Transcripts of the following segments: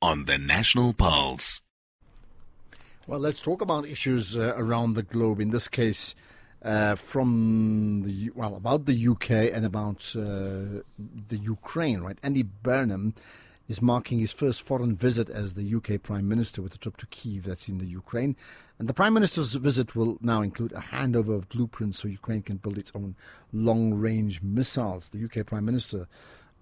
on the National Pulse. Well, let's talk about issues around the globe. In this case, about the UK and about the Ukraine, right? Andy Burnham is marking his first foreign visit as the UK Prime Minister with a trip to Kyiv, that's in the Ukraine. And the Prime Minister's visit will now include a handover of blueprints so Ukraine can build its own long-range missiles. The UK Prime Minister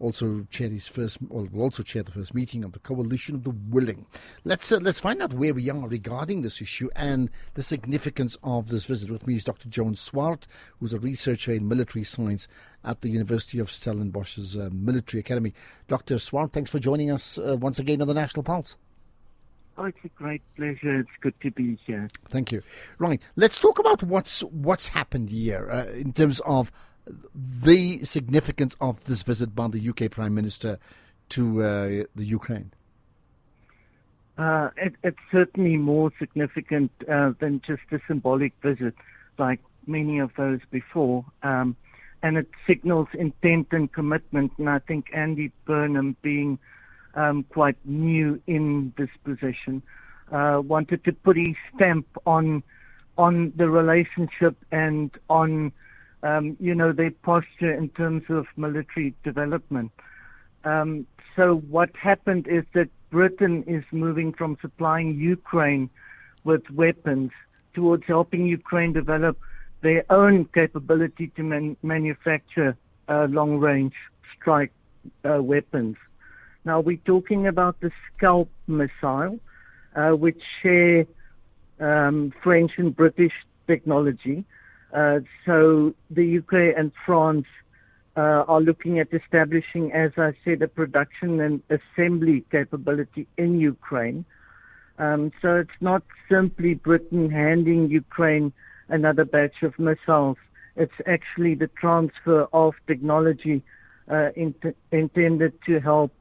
will also chair the first meeting of the Coalition of the Willing. Let's find out where we are regarding this issue and the significance of this visit. With me is Dr. Joan Swart, who's a researcher in military science at the University of Stellenbosch's Military Academy. Dr. Swart, thanks for joining us once again on the National Pulse. Oh, it's a great pleasure. It's good to be here. Thank you. Right, let's talk about what's happened here in terms of the significance of this visit by the UK Prime Minister to the Ukraine. It's certainly more significant than just a symbolic visit, like many of those before. And it signals intent and commitment. And I think Andy Burnham, being quite new in this position, wanted to put his stamp on the relationship and on their posture in terms of military development. So what happened is that Britain is moving from supplying Ukraine with weapons towards helping Ukraine develop their own capability to manufacture long-range strike weapons. Now we're talking about the SCALP missile, which share French and British technology. So the UK and France are looking at establishing, as I said, a production and assembly capability in Ukraine. So it's not simply Britain handing Ukraine another batch of missiles. It's actually the transfer of technology intended to help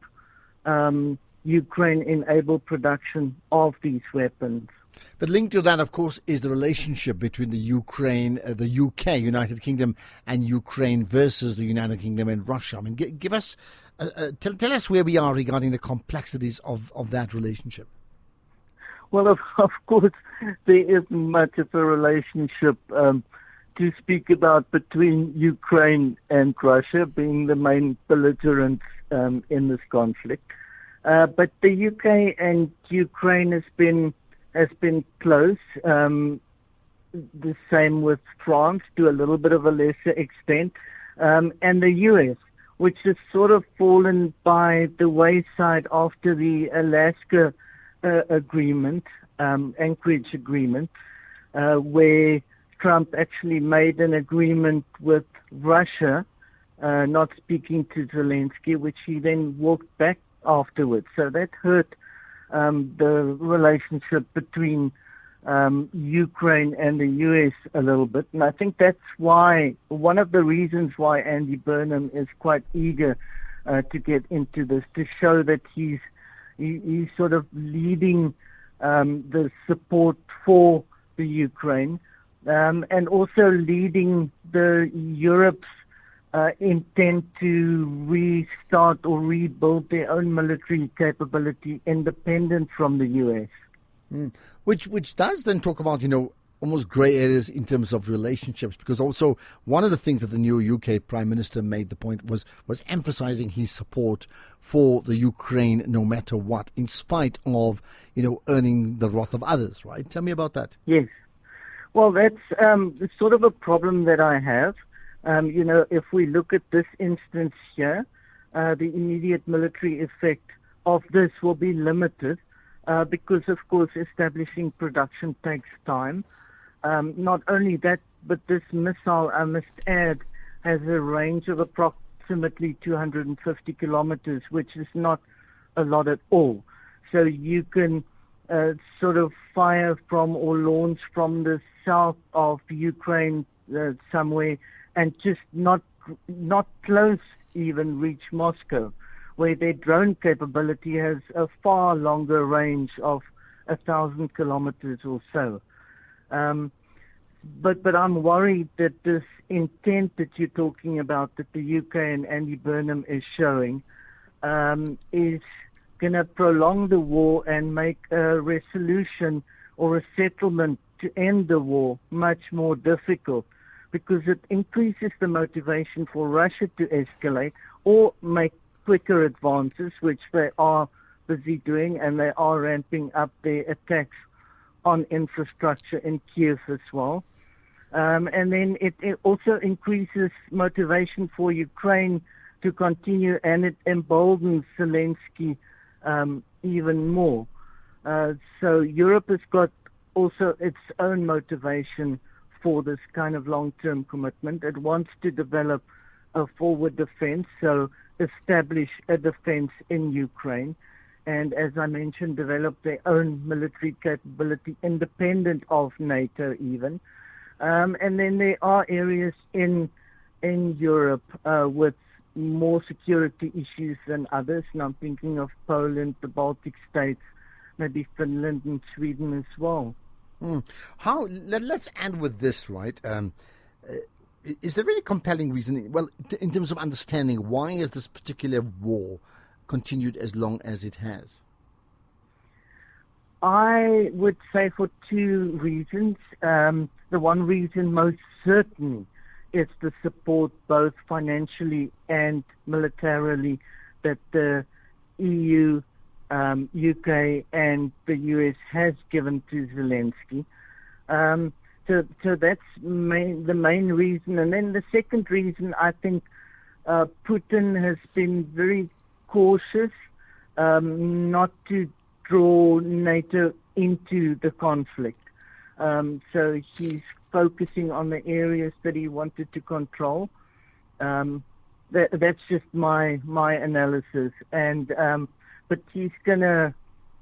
Ukraine enable production of these weapons. But linked to that, of course, is the relationship between the UK, United Kingdom, and Ukraine versus the United Kingdom and Russia. I mean, give us, tell us where we are regarding the complexities of that relationship. Well, of course, there isn't much of a relationship to speak about between Ukraine and Russia, being the main belligerents in this conflict. But the UK and Ukraine has been close. The same with France to a little bit of a lesser extent. And the US, which has sort of fallen by the wayside after the Alaska agreement, Anchorage agreement, where Trump actually made an agreement with Russia, not speaking to Zelensky, which he then walked back afterwards. So that hurt the relationship between Ukraine and the US a little bit. And I think that's why, one of the reasons why Andy Burnham is quite eager to get into this, to show that he's sort of leading the support for the Ukraine, and also leading the Europe's intent to restart or rebuild their own military capability independent from the US. Which does then talk about, almost grey areas in terms of relationships, because also one of the things that the new UK Prime Minister made the point was emphasizing his support for the Ukraine no matter what, in spite of, earning the wrath of others, right? Tell me about that. Yes. Well, that's sort of a problem that I have. If we look at this instance here, the immediate military effect of this will be limited because, of course, establishing production takes time. Not only that, but this missile, I must add, has a range of approximately 250 kilometers, which is not a lot at all. So you can sort of fire from or launch from the south of Ukraine somewhere and just not close even reach Moscow, where their drone capability has a far longer range of 1,000 kilometers or so. But I'm worried that this intent that you're talking about, that the UK and Andy Burnham is showing, is going to prolong the war and make a resolution or a settlement to end the war much more difficult, because it increases the motivation for Russia to escalate or make quicker advances, which they are busy doing, and they are ramping up their attacks on infrastructure in Kiev as well. And then it also increases motivation for Ukraine to continue, and it emboldens Zelensky even more. So Europe has got also its own motivation for this kind of long-term commitment. It wants to develop a forward defense, so establish a defense in Ukraine, and as I mentioned, develop their own military capability independent of NATO even. And then there are areas in Europe with more security issues than others, and I'm thinking of Poland, the Baltic states, maybe Finland and Sweden as well. Let's end with this, right? Is there really compelling reason, well, in terms of understanding why has this particular war continued as long as it has? I would say for two reasons. The one reason most certainly is the support, both financially and militarily, that the EU, UK and the US has given to Zelensky. So that's the main reason. And then the second reason, I think Putin has been very cautious not to draw NATO into the conflict. So he's focusing on the areas that he wanted to control. That's just my analysis. And but he's gonna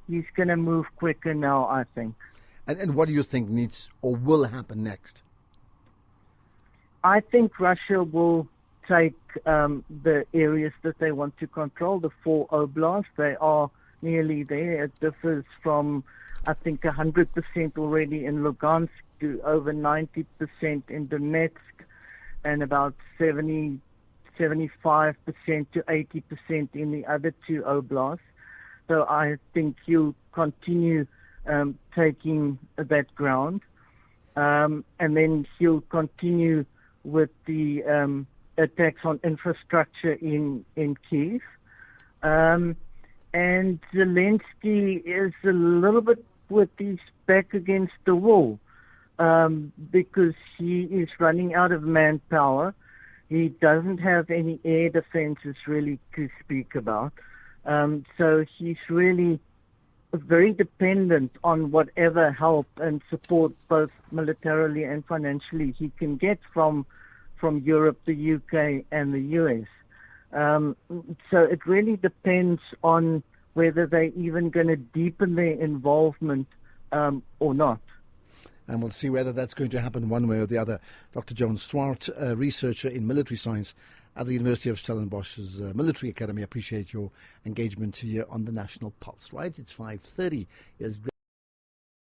move quicker now, I think. And what do you think needs or will happen next? I think Russia will take the areas that they want to control, the 4 oblasts. They are nearly there. It differs from, I think, 100% already in Lugansk to over 90% in Donetsk, and about 75% to 80% in the other 2 oblasts. So I think he'll continue taking that ground, and then he'll continue with the attacks on infrastructure in Kiev. And Zelensky is a little bit with his back against the wall, because he is running out of manpower. He doesn't have any air defenses really to speak about. So he's really very dependent on whatever help and support, both militarily and financially, he can get from Europe, the UK, and the US. So it really depends on whether they're even going to deepen their involvement or not. And we'll see whether that's going to happen one way or the other. Dr. Joan Swart, a researcher in military science at the University of Stellenbosch's Military Academy. I appreciate your engagement here on the National Pulse, right? It's 5:30.